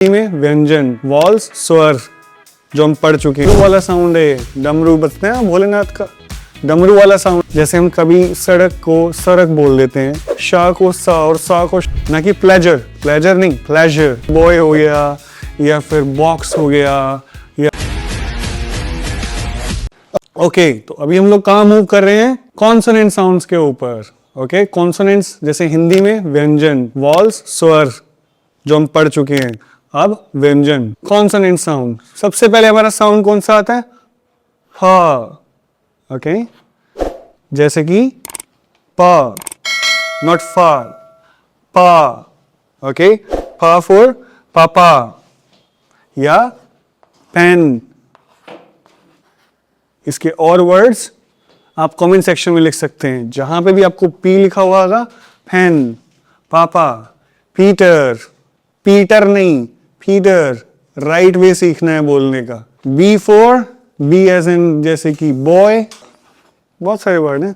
में व्यंजन, वॉल्स स्वर जो हम पढ़ चुके हैं। वाला साउंड है, डमरू बजते हैं भोलेनाथ का, डमरू वाला साउंड। जैसे हम कभी सड़क को सरक बोल देते हैं, शाह को सा और सा को ना कि प्लेजर, प्लेजर नहीं प्लेजर। बॉय हो गया या फिर बॉक्स हो गया या ओके। तो अभी हम लोग कहाँ मूव कर रहे हैं? कॉन्सोनेंट साउंड्स के ऊपर। ओके, कॉन्सोनेंट्स जैसे हिंदी में व्यंजन, वॉल्स स्वर जो हम पढ़ चुके हैं। अब व्यंजन, कॉन्सोनेंट साउंड। सबसे पहले हमारा साउंड कौन सा आता है? हा। ओके, जैसे कि पा, नॉट फा, पा। ओके, पा फॉर पापा या पेन। इसके और वर्ड्स आप कमेंट सेक्शन में लिख सकते हैं। जहां पे भी आपको पी लिखा हुआ होगा, पेन, पापा, पीटर, पीटर नहीं पीटर, राइट वे सीखना है बोलने का। B for B as in जैसे कि बॉय, बहुत सारे वर्ड हैं।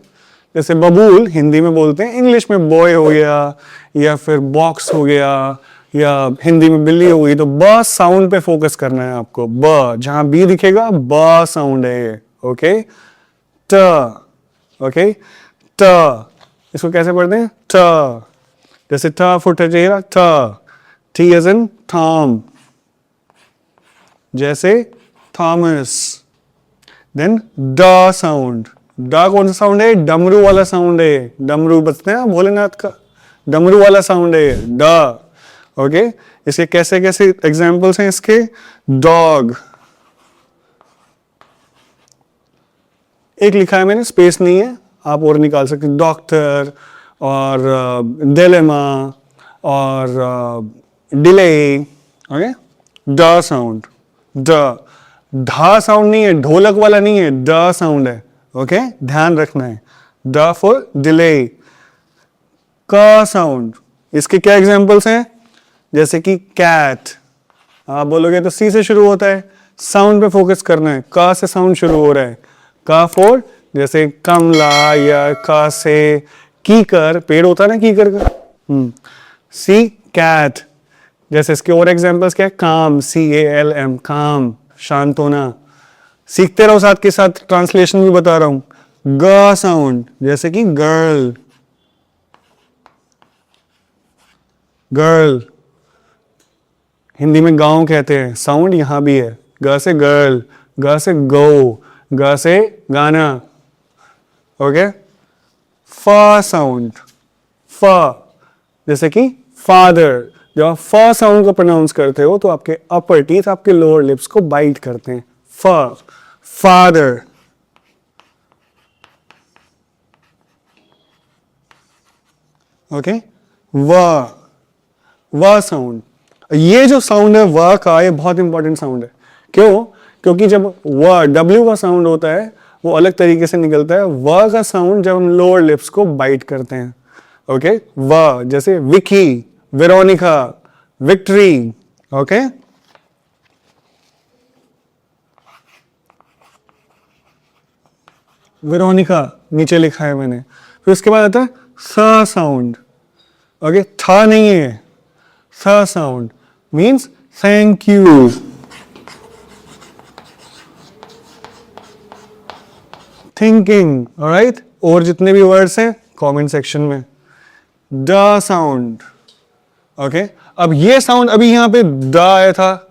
जैसे बबूल हिंदी में बोलते हैं, इंग्लिश में बॉय हो गया या फिर बॉक्स हो गया या हिंदी में बिल्ली हो गई। तो ब साउंड पे फोकस करना है आपको। ब जहां बी दिखेगा ब साउंड है। ओके, ट। ओके, ट इसको कैसे पढ़ते हैं? ट, जैसे ट फॉर टचेरा, ट, टी एज इन थॉम, जैसे थॉमस। देन ड साउंड। ड कौन सा साउंड है? डमरू वाला साउंड है। डमरू बजते हैं भोलेनाथ का, डमरू वाला साउंड है ड। ओके, इसके कैसे कैसे एग्जाम्पल्स हैं इसके? डॉग, एक लिखा है मैंने, स्पेस नहीं है, आप और निकाल सकते। डॉक्टर और डिलेमा और डिले। ओके, ड साउंड, ड। ढा साउंड नहीं है, ढोलक वाला नहीं है, ड साउंड है। ओके, ध्यान रखना है। ड फॉर डिले। क साउंड, इसके क्या एग्जांपल्स हैं? जैसे कि कैट, आप बोलोगे तो सी से शुरू होता है, साउंड पे फोकस करना है। क से साउंड शुरू हो रहा है। क फॉर जैसे कमला या क से कीकर, पेड़ होता है ना कीकर का। सी कैट, जैसे इसके और एग्जांपल्स क्या है? काम, CALM, काम, शांत होना। सीखते रहो साथ के साथ, ट्रांसलेशन भी बता रहा हूं। ग साउंड, जैसे कि गर्ल, गर्ल हिंदी में गांव कहते हैं, साउंड यहां भी है। ग से गर्ल, ग से गो, ग से गाना। ओके, फ साउंड, फ जैसे कि फादर। जब आप फ साउंड को प्रोनाउंस करते हो तो आपके अपर टीथ आपके लोअर लिप्स को बाइट करते हैं। फ, फादर। ओके, व साउंड। ये जो साउंड है व का, ये बहुत इंपॉर्टेंट साउंड है। क्यों? क्योंकि जब व W का साउंड होता है वो अलग तरीके से निकलता है। व का साउंड जब हम लोअर लिप्स को बाइट करते हैं। ओके, व जैसे Vicky, Veronica, victory. Okay, Veronica नीचे लिखा है मैंने। फिर उसके बाद आता है स साउंड। ओके, था नहीं है, स sound means thank you. Thinking. Alright, और जितने भी वर्ड्स हैं कमेंट सेक्शन में। ड साउंड। ओके, अब ये साउंड, अभी यहां पे ड आया था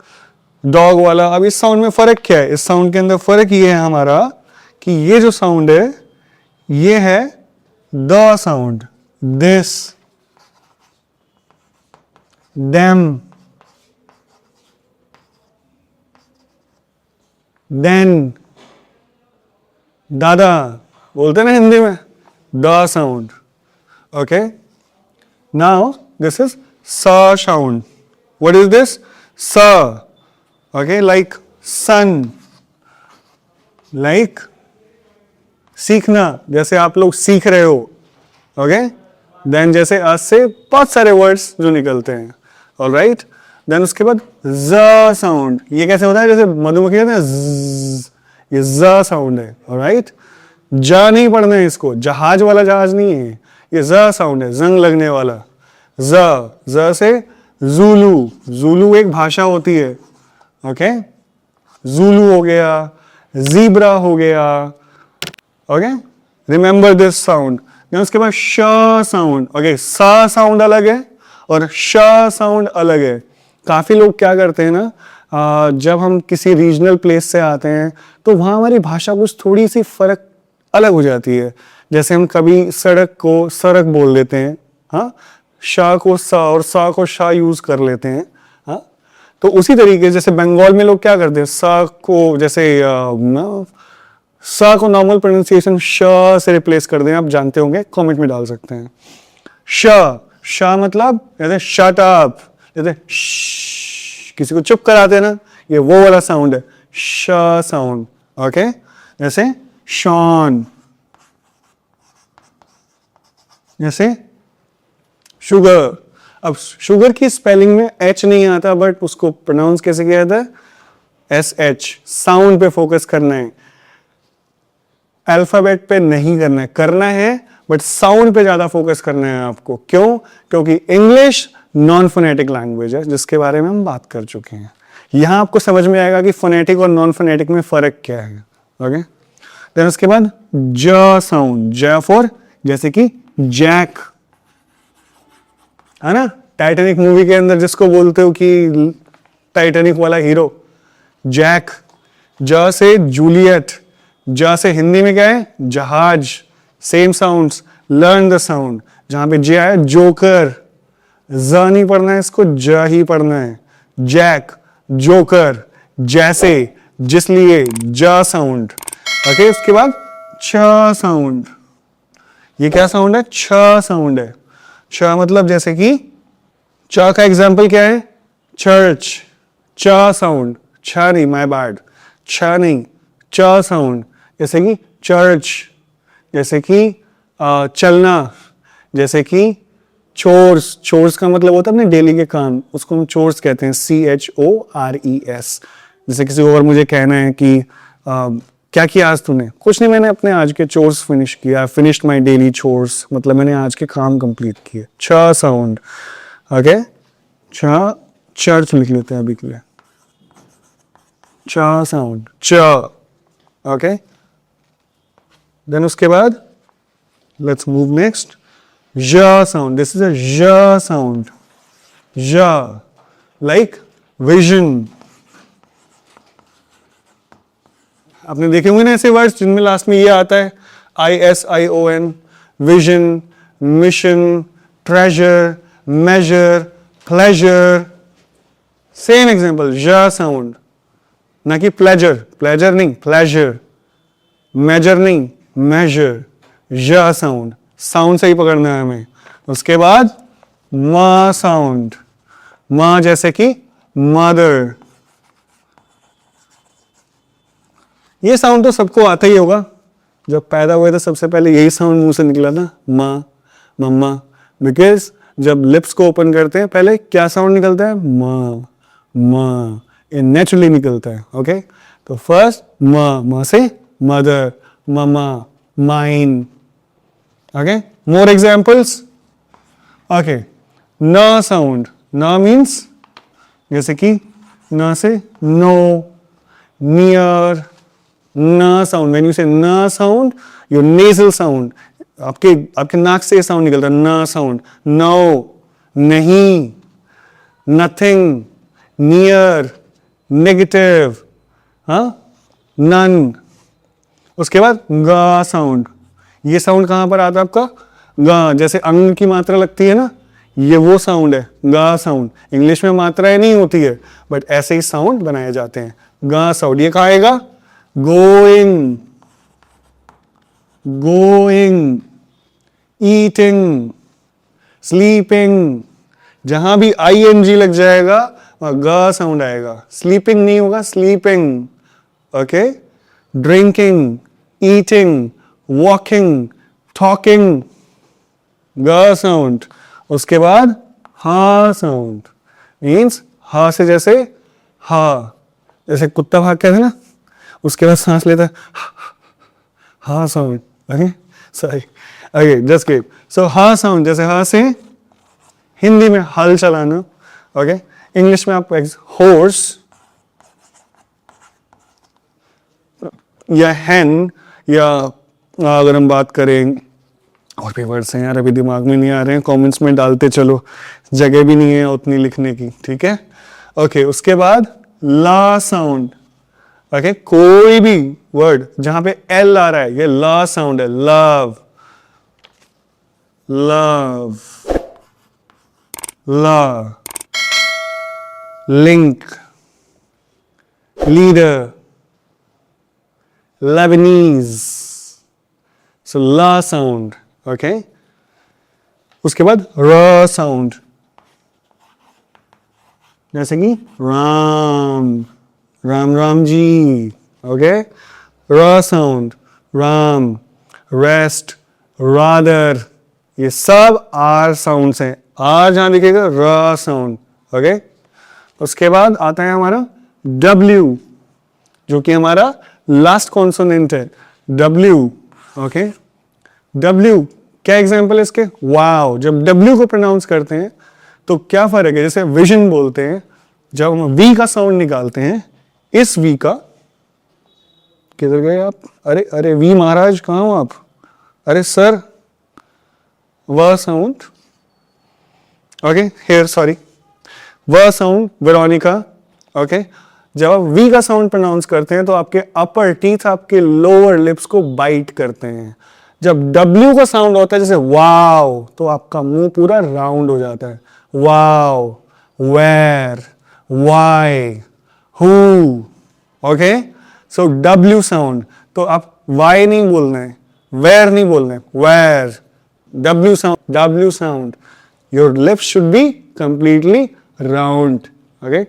डॉग वाला। अब इस साउंड में फर्क क्या है? इस साउंड के अंदर फर्क ये है हमारा कि ये जो साउंड है ये है द साउंड। दिस, देम, देन, दादा बोलते ना हिंदी में, द sound. Okay, now this is स साउंड। What is this? स। ओके, लाइक सन, लाइक सीखना, जैसे आप लोग सीख रहे हो। ओके, देन जैसे अस से बहुत सारे वर्ड्स जो निकलते हैं। ऑलराइट, देन उसके बाद ज साउंड। ये कैसे होता है? जैसे मधुमक्खी कहते हैं ज़, ये ज साउंड है। ऑलराइट, जा नहीं पढ़ना है इसको, जहाज वाला जहाज नहीं है, ये ज साउंड है, जंग लगने वाला। ज से जूलू, जूलू एक भाषा होती है, ओके, जूलू हो गया, जीब्रा हो गया, ओके, रिमेंबर दिस साउंड। उसके बाद श साउंड, ओके, सा साउंड अलग है और श साउंड अलग है। काफी लोग क्या करते हैं ना, जब हम किसी रीजनल प्लेस से आते हैं तो वहां हमारी भाषा कुछ थोड़ी सी फर्क अलग हो जाती है। जैसे हम कभी सड़क को सड़क बोल देते हैं, हाँ, शाह को सा और सा को शाह यूज कर लेते हैं, हाँ। तो उसी तरीके जैसे बंगाल में लोग क्या करते हैं, सा को जैसे सा को नॉर्मल प्रोनाउंसिएशन श से रिप्लेस कर दें, आप जानते होंगे, कमेंट में डाल सकते हैं। श मतलब जैसे शट अप, जैसे किसी को चुप कराते हैं ना, ये वो वाला साउंड है, श साउंड, ओके। जैसे शॉन, जैसे शुगर। अब शुगर की स्पेलिंग में एच नहीं आता, बट उसको प्रोनाउंस कैसे किया जाता है, SH। साउंड पे फोकस करना है, अल्फाबेट पे नहीं करना है बट साउंड पे ज्यादा फोकस करना है आपको। क्यों? क्योंकि इंग्लिश नॉन फोनेटिक लैंग्वेज है, जिसके बारे में हम बात कर चुके हैं। यहां आपको समझ में आएगा कि फोनेटिक और नॉन फोनेटिक में फर्क क्या है, ओके। देन उसके बाद ज साउंड, ज फॉर जैसे कि जैक, है ना, टाइटैनिक मूवी के अंदर जिसको बोलते हो कि टाइटैनिक वाला हीरो जैक। ज से जूलियट, ज से हिंदी में क्या है, जहाज। Same sounds, learn the sound. जहां पे जे आया जोकर, ज नहीं पढ़ना है इसको, ज ही पढ़ना है। जैक, जोकर, जैसे, जिसलिए, ज साउंड, ओके। उसके बाद छ साउंड, ये क्या साउंड है, छ साउंड है। छ मतलब जैसे कि च का एग्जाम्पल क्या है, चर्च, च साउंड, छ नहीं, माय बैड, छ नहीं, च साउंड, जैसे कि चर्च, जैसे कि चलना, जैसे कि चोर्स। चोर्स का मतलब होता है अपने डेली के काम, उसको हम चोर्स कहते हैं, CHORES। जैसे किसी और मुझे कहना है कि क्या किया आज तूने, कुछ नहीं, मैंने अपने आज के चोर्स फिनिश किया, फिनिश्ड माय डेली चोर्स, मतलब मैंने आज के काम कंप्लीट किए। छ साउंड, ओके। छ, चर्च लिख लेते हैं अभी के लिए, छ साउंड, च, ओके। देन उसके बाद लेट्स मूव नेक्स्ट, ज साउंड। दिस इज अ ज साउंड, ज लाइक विजन। आपने देखे होंगे ना ऐसे वर्ड्स जिनमें लास्ट में ये आता है, ISION, vision, mission, treasure, measure, pleasure. Same example, ज साउंड, ना कि प्लेजर, प्लेजर नहीं, प्लेजर, मेजर नहीं, मेजर, ज साउंड। साउंड से ही पकड़ना है हमें। उसके बाद म साउंड, म जैसे कि मदर। ये साउंड तो सबको आता ही होगा, जब पैदा हुए तो सबसे पहले यही साउंड मुंह से निकला था, माँ, मम्मा। बिकॉज जब लिप्स को ओपन करते हैं पहले क्या साउंड निकलता है, माँ, माँ, ये नेचुरली निकलता है, ओके। तो फर्स्ट म से mother, mama, mine, okay. More examples, okay. न साउंड, न मीन्स जैसे कि न से नो, नियर। न साउंड, व्हेन यू से न साउंड, योर नेजल साउंड, आपके नाक से साउंड निकलता है, न साउंड। नो, नहीं, नथिंग, नियर, नेगेटिव, हाँ, नन। उसके बाद ग साउंड, ये साउंड कहां पर आता है आपका, ग, जैसे अंग की मात्रा लगती है ना, ये वो साउंड है, ग साउंड। इंग्लिश में मात्राएं नहीं होती है, बट ऐसे ही साउंड बनाए जाते हैं, ग साउंड। ये कहाँ आएगा, गोइंग, गोइंग, ईटिंग, स्लीपिंग। जहां भी ING लग जाएगा वहां ग साउंड आएगा। स्लीपिंग नहीं होगा, sleeping, okay. Drinking, eating, walking, talking, ग साउंड। उसके बाद हा साउंड, मीन्स हा से जैसे हा, जैसे कुत्ता भागते थे ना, उसके बाद सांस लेता है, ha sound, okay, sorry, okay, just keep. So ha sound, जैसे हा से हिंदी में हल चलाना, ओके, इंग्लिश में आप हॉर्स या हैन, या अगर हम बात करें और भी वर्ड्स हैं यार अभी दिमाग में नहीं आ रहे हैं, कमेंट्स में डालते चलो, जगह भी नहीं है उतनी लिखने की, ठीक है। ओके, उसके बाद ला साउंड। ओके, कोई भी वर्ड जहां पे एल आ रहा है ये ला साउंड है। लव, लव, ला, लिंक, लीडर, लेबनीज, सो ला साउंड। ओके, उसके बाद र साउंड, जैसे कि राम, राम राम जी। ओके, र साउंड, राम, रेस्ट, रादर, ये सब आर साउंड्स हैं। आर जहां दिखेगा र साउंड। ओके, उसके बाद आता है हमारा डब्ल्यू, जो कि हमारा लास्ट कॉन्सोनेंट है, डब्ल्यू। ओके, डब्ल्यू क्या एग्जाम्पल है इसके? वाव। जब डब्ल्यू को प्रोनाउंस करते हैं तो क्या फर्क है, जैसे विजन बोलते हैं, जब हम वी का साउंड निकालते हैं, इस वी का, किधर गए आप? अरे अरे वी महाराज कहां हो आप? अरे सर, वह साउंड, ओके हेयर, सॉरी, वह साउंड वेरोनिका। ओके, जब आप वी का साउंड प्रोनाउंस करते हैं तो आपके अपर टीथ आपके लोअर लिप्स को बाइट करते हैं। जब डब्ल्यू का साउंड होता है जैसे वाव, तो आपका मुंह पूरा राउंड हो जाता है। Wow, where, why, who. Okay, so W sound, तो आप वाई नहीं बोलना है, वेयर नहीं बोलना है, where. W sound, W sound, your lips should be completely round. Okay,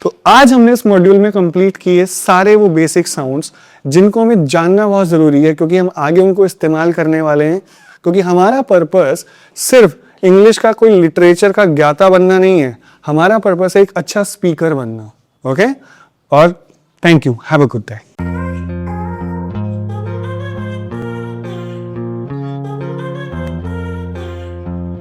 तो आज हमने इस मॉड्यूल में कंप्लीट किए सारे वो बेसिक साउंड्स जिनको हमें जानना बहुत जरूरी है, क्योंकि हम आगे उनको इस्तेमाल करने वाले हैं। क्योंकि हमारा पर्पस सिर्फ इंग्लिश का कोई लिटरेचर का ज्ञाता बनना नहीं है, हमारा पर्पस है एक अच्छा स्पीकर बनना। ओके, और thank you, have a good day.